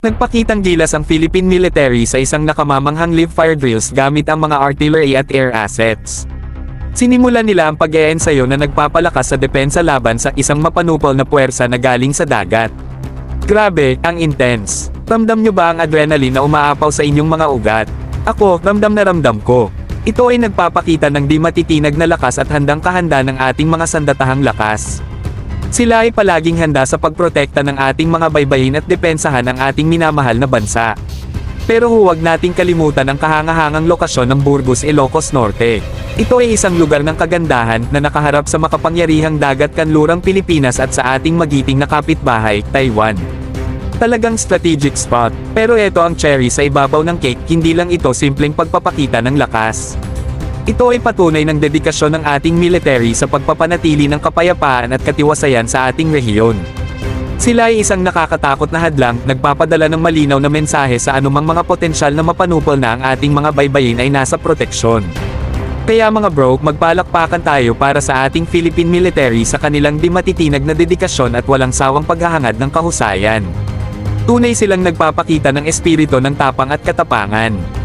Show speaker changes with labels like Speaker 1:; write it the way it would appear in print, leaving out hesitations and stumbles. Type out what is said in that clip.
Speaker 1: Nagpakitang gilas ang Philippine military sa isang nakamamanghang live fire drills gamit ang mga artillery at air assets. Sinimulan nila ang pag-eensayo na nagpapalakas sa depensa laban sa isang mapanupol na puwersa na galing sa dagat. Grabe, ang intense. Ramdam nyo ba ang adrenaline na umaapaw sa inyong mga ugat? Ako, ramdam na ramdam ko. Ito ay nagpapakita ng di matitinag na lakas at handang-kahanda ng ating mga sandatahang lakas. Sila ay palaging handa sa pagprotekta ng ating mga baybayin at depensahan ang ating minamahal na bansa. Pero huwag nating kalimutan ang kahangahangang lokasyon ng Burgos, Ilocos Norte. Ito ay isang lugar ng kagandahan na nakaharap sa makapangyarihang dagat kanlurang Pilipinas at sa ating magiting na kapitbahay, Taiwan. Talagang strategic spot. Pero ito ang cherry sa ibabaw ng cake, hindi lang ito simpleng pagpapakita ng lakas. Ito ay patunay ng dedikasyon ng ating military sa pagpapanatili ng kapayapaan at katiwasayan sa ating rehiyon. Sila ay isang nakakatakot na hadlang, nagpapadala ng malinaw na mensahe sa anumang mga potensyal na mapanupol na ang ating mga baybayin ay nasa proteksyon. Kaya mga bro, magpalakpakan tayo para sa ating Philippine military sa kanilang di matitinag na dedikasyon at walang sawang paghahangad ng kahusayan. Tunay silang nagpapakita ng espiritu ng tapang at katapangan.